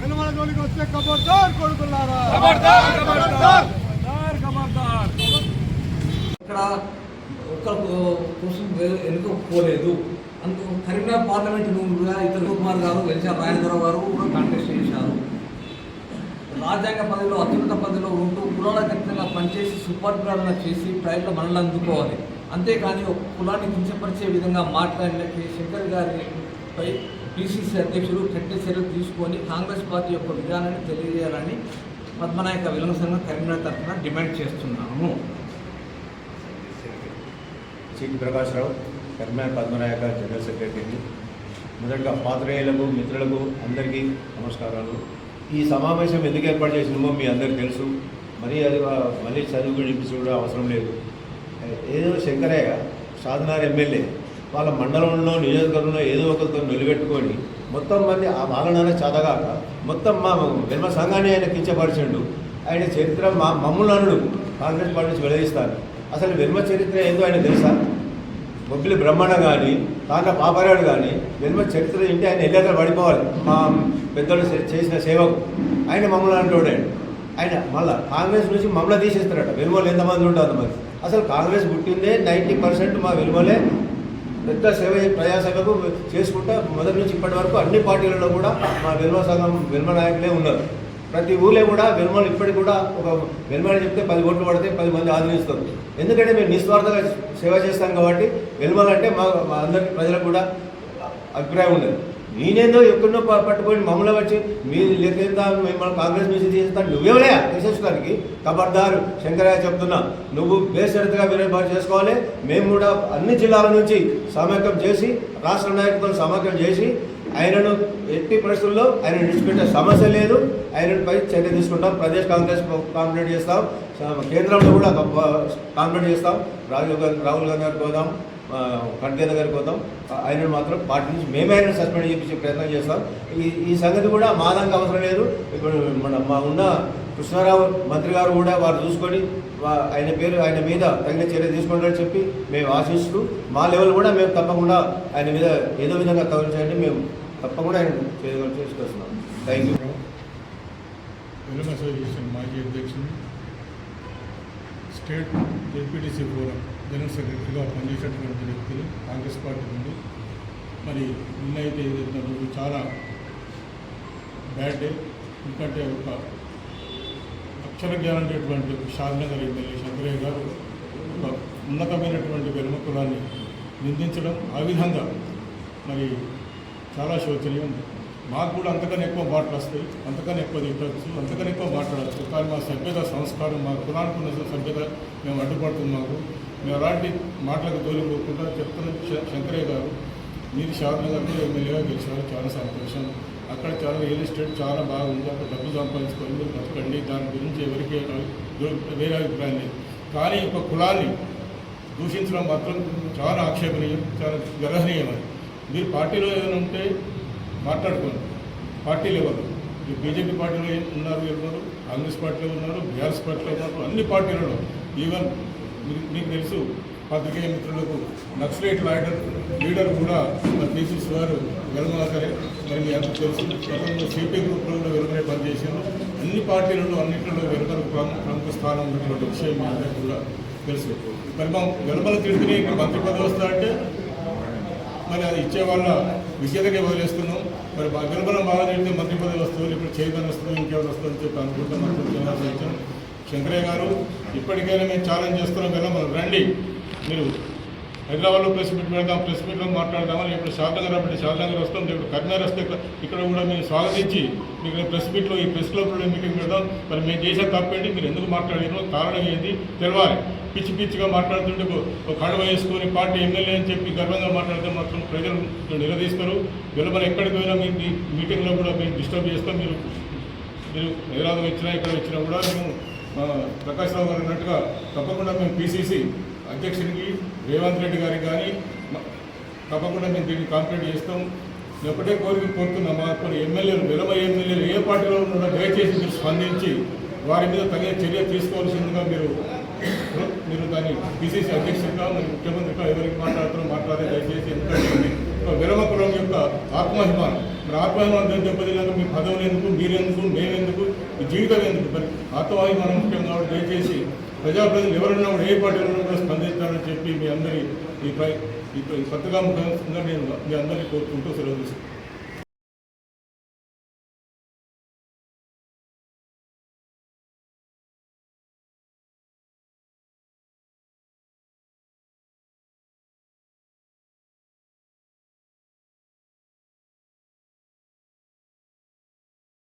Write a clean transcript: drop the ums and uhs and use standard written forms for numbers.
వెలుమల జోలికి వస్తే ఖబర్దార్ కొడుకులారా. ఇక్కడ ఒక్క కోసం ఎన్నుకోలేదు. అందుకు కరీంనగర్ పార్లమెంట్ కూడా ఇతర కుమార్ గారు, వెలిశాల రాజేంద్రరావు గారు కూడా కాంటెస్ట్ చేశారు. రాజ్యాంగ పదవిలో అత్యున్నత పదవిలో ఉంటూ కులాలకు ఖచ్చితంగా పనిచేసి సుపరిపాలన చేసి ప్రజల మనల్ని అందుకోవాలి. అంతేకాని ఒక కులాన్ని కించపరిచే విధంగా మాట్లాడిన శంకర్ గారిపై పిసిసి అధ్యక్షులు కఠిన చర్యలు తీసుకొని కాంగ్రెస్ పార్టీ యొక్క విధానాన్ని తెలియజేయాలని పద్మనాయక విలువ సంఘం కరీంనగర్ తరఫున డిమాండ్ చేస్తున్నాము. C T Prakashrao, Karimnagar Padmanayaka general secretary. మొదటగా పాత్రేయులకు, మిత్రులకు అందరికీ నమస్కారాలు. ఈ సమావేశం ఎందుకు ఏర్పాటు చేసినామో మీ అందరికీ తెలుసు. అది మళ్ళీ చదువు గురించి కూడా అవసరం లేదు. ఏదో శంకరయ్య షాద్నగర్ ఎమ్మెల్యే వాళ్ళ మండలంలో, నియోజకవర్గంలో ఏదో ఒకరితో నిలబెట్టుకొని మొత్తం మంది ఆ పాలన చదగాక మొత్తం మా వెల్మ సంఘాన్ని ఆయన కించపరిచిండు. ఆయన చరిత్ర మమ్మల్ని అనుడు కాంగ్రెస్ పార్టీ నుంచి వెలదీస్తారు. అసలు వెల్మ చరిత్ర ఏందో ఆయన తెలుసా? బొబ్బిలి బ్రహ్మణ కానీ, తాండ్ర పాపారాయుడు కానీ వెల్మ చరిత్ర ఏంటి ఆయన ఎల్లెక్కడ పడిపోవాలి. మా పెద్దలు చేసిన సేవకు ఆయన మమ్మల్ని అంటాడు. ఆయన మళ్ళీ కాంగ్రెస్ నుంచి మమ్మల్ని తీసేస్తారట. వెలుమలు ఎంతమంది ఉంటారు అంతమంది. అసలు కాంగ్రెస్ పుట్టిందే 90% మా వెలుమలే పెద్ద సేవ, ప్రజాసేవకు చేసుకుంటా మొదటి నుంచి ఇప్పటి వరకు అన్ని పార్టీలలో కూడా మా వెలుమ సంఘం వెలుమ నాయకులే ఉన్నారు. ప్రతి ఊళ్ళో కూడా వెలుమలు ఇప్పటికి కూడా ఒక వెలుమని చెప్తే 10 ఓట్లు పడితే 10 మంది ఆదరిస్తారు. ఎందుకంటే మేము నిస్వార్థంగా సేవ చేస్తాం కాబట్టి వెలుమలంటే మా అందరికీ ప్రజలకు కూడా అభిప్రాయం ఉండదు. నేనేందో ఎక్కడో పట్టుకొని మమ్మల్ని వచ్చి మీరు లేకేందా మిమ్మల్ని కాంగ్రెస్ నుంచి తీసేస్తాను, నువ్వేమలే తీసేసుకోవడానికి. ఖబర్దారు శంకరయ్య చెప్తున్నా, నువ్వు బేషరతుగా విరామం చేసుకోవాలి. మేము కూడా అన్ని జిల్లాల నుంచి సమాఖ్యం చేసి, రాష్ట్ర నాయకులతో సమాఖ్యం చేసి ఆయనను ఎట్టి పరిస్థితుల్లో ఆయన విడిచిపెట్టే సమస్య లేదు. ఆయనపై చర్య తీసుకుంటాం. ప్రదేశ్ కాంగ్రెస్ కాంప్లైంట్ చేస్తాం, కేంద్రంలో కూడా కాంప్లైంట్ చేస్తాం. రాహుల్ గాంధీ గారికి పోదాం, ఖడ్గే గారికి పోతాం. ఆయనను మాత్రం పార్టీ నుంచి మేమే ఆయన సస్పెండ్ చేయించే ప్రయత్నం చేస్తాం. ఈ సంగతి కూడా మాదానికి అవసరం లేదు. ఇప్పుడు మా ఉన్న కృష్ణారావు మంత్రి గారు కూడా వారు చూసుకొని ఆయన మీద తగిన చర్య తీసుకుంటారని చెప్పి మేము ఆశిస్తూ మా లెవెల్ కూడా మేము తప్పకుండా ఆయన మీద ఏదో విధంగా కవర్ చేయండి, మేము తప్పకుండా ఆయన చేసుకొస్తున్నాం. Thank you. వెలుమ అసోసియేషన్ మాజీ అధ్యక్షుడు, స్టేట్ జెడ్పీటీసీ ఫోరం జనరల్ సెక్రటరీగా పనిచేసేటువంటి వ్యక్తులు కాంగ్రెస్ పార్టీ నుండి. నిన్న అయితే ఏదైతే చాలా బ్యాడ్ డే. ఎందుకంటే ఒక అక్షర జ్ఞానం అనేటువంటి షాద్నగర్ ఎమ్మెల్యే శంకరయ్య గారు ఒక ఉన్నతమైనటువంటి వెలుమ కులాన్ని నిందించడం, ఆ విధంగా చాలా శోచనీయం. మాకు కూడా అంతకన్నా ఎక్కువ మాటలు వస్తాయి, అంతకన్నా ఎక్కువ తిట్టవచ్చు, అంతకన్నా ఎక్కువ మాట్లాడవచ్చు. కానీ మా సభ్యత, సంస్కారం, మా కులానికి ఉన్న సభ్యత మేము అడ్డుపడుతున్నాము. మేము అలాంటి మాటలకు తోలిపోకుండా చెప్తున్న శంకరయ్య గారు, మీరు షాద్నగర్లో ఎమ్మెల్యేగా గెలిచారు, చాలా సంతోషం. అక్కడ చాలా రియల్ ఎస్టేట్ చాలా బాగుంది, అక్కడ డబ్బు సంపాదించుకొని మీరు బతకండి, దాని గురించి ఎవరికి వేరే అభిప్రాయం లేదు. కానీ ఒక కులాన్ని దూషించడం మాత్రం చాలా ఆక్షేపణీయం, చాలా గర్హనీయం. అది మీరు పార్టీలో ఏమైనా ఉంటే మాట్లాడుకోండి. పార్టీ లెవెల్లో మీరు బీజేపీ పార్టీలో ఉన్నారు, ఎవరు కాంగ్రెస్ పార్టీలో ఉన్నారు, బీఆర్ఎస్ పార్టీలో ఉన్నారు, అన్ని పార్టీలలో. ఈవెన్ మీకు తెలుసు, పత్రికేయ మిత్రులకు నక్సలైట్ లీడర్ కూడా పీసీసీ వారు వెలుమలకరే. మీ అంత తెలుసు, గతంలో సిపి గ్రూప్లో కూడా వెలుమలే పనిచేశారు. అన్ని పార్టీలలో అన్నింటిలో వెలుమలకు ప్రముఖ స్థానం ఉన్నటువంటి విషయం మీ అందరికీ కూడా తెలుసు. మా వెలుమల తిడితే ఇక్కడ మంత్రి పదవి వస్తా అంటే అది ఇచ్చే వాళ్ళ విద్యతకే వదిలేస్తున్నాం. వెలుమలం బాగా తిడితే మంత్రి పదవి వస్తుంది, ఇప్పుడు చైతన్యం వస్తుంది, ఇంకెవరు వస్తుందని చెప్పి అనుకుంటున్నాం. శంకరయ్య గారు, ఇప్పటికైనా మేము ఛాలెంజ్ చేస్తున్నాం. వెలుమలం రండి, మీరు హైదరాబాద్లో ప్రెస్ మీట్ పెడదాం, ప్రెస్ మీట్లో మాట్లాడదామని. ఇప్పుడు షాద్నగర్ అప్పుడు షాద్నగర్ వస్తాం, ఇప్పుడు కరీంనగర్ వస్తే ఇక్కడ కూడా మేము స్వాగతించి మీకు ప్రెస్ మీట్లో ఈ ప్రెస్ క్లబ్లో మీటింగ్ పెడదాం. మేము చేసే తప్పేంటి, మీరు ఎందుకు మాట్లాడినో కారణం ఏంది తెలవాలి. పిచ్చి పిచ్చిగా మాట్లాడుతుంటే ఒక కడవ వేసుకొని పార్టీ ఎమ్మెల్యే అని చెప్పి గర్వంగా మాట్లాడితే మాత్రం ప్రజలు నిలదీస్తారు. వెలుమల ఎక్కడికి పోయినా మీ మీటింగ్లో కూడా మేము డిస్టర్బ్ చేస్తాం. మీరు హైదరాబాద్ వచ్చినా ఇక్కడ వచ్చినా కూడా మేము ప్రకాష్ రావు గారు అన్నట్టుగా తప్పకుండా మేము పిసిసి అధ్యక్షుడికి రేవంత్ రెడ్డి గారికి కానీ తప్పకుండా మేము దీన్ని కంప్లైంట్ చేస్తాం. ఒకటే కోరుతున్నాం, మా ఎమ్మెల్యేలు, వెలుమ ఎమ్మెల్యేలు ఏ పార్టీలో ఉన్నారో దయచేసి మీరు స్పందించి వారి మీద తగిన చర్య తీసుకోవాల్సిందిగా మీరు మీరు దాన్ని పిసిసి అధ్యక్షుడిగా మరి ముఖ్యమంత్రిగా ఎవరికి మాట్లాడుతారో మాట్లాడే దయచేసి. ఎందుకంటే విరమకులం యొక్క ఆత్మాభిమానం, మరి ఆత్మాభిమానం దెబ్బతిన్నాక మీ పదవులు ఎందుకు, మీరెందుకు, మేమెందుకు, ఈ జీవితం ఎందుకు, మరి ఆత్మాభిమానం ముఖ్యం కాబట్టి దయచేసి ప్రజాప్రతినిధులు ఎవరున్నా కూడా ఏ పార్టీలో కూడా స్పందిస్తారని చెప్పి మీ అందరి ఈ పత్రికా ముఖంగా నేను మీ అందరినీ కోరుకుంటూ సెలవు తీసుకుంటాను.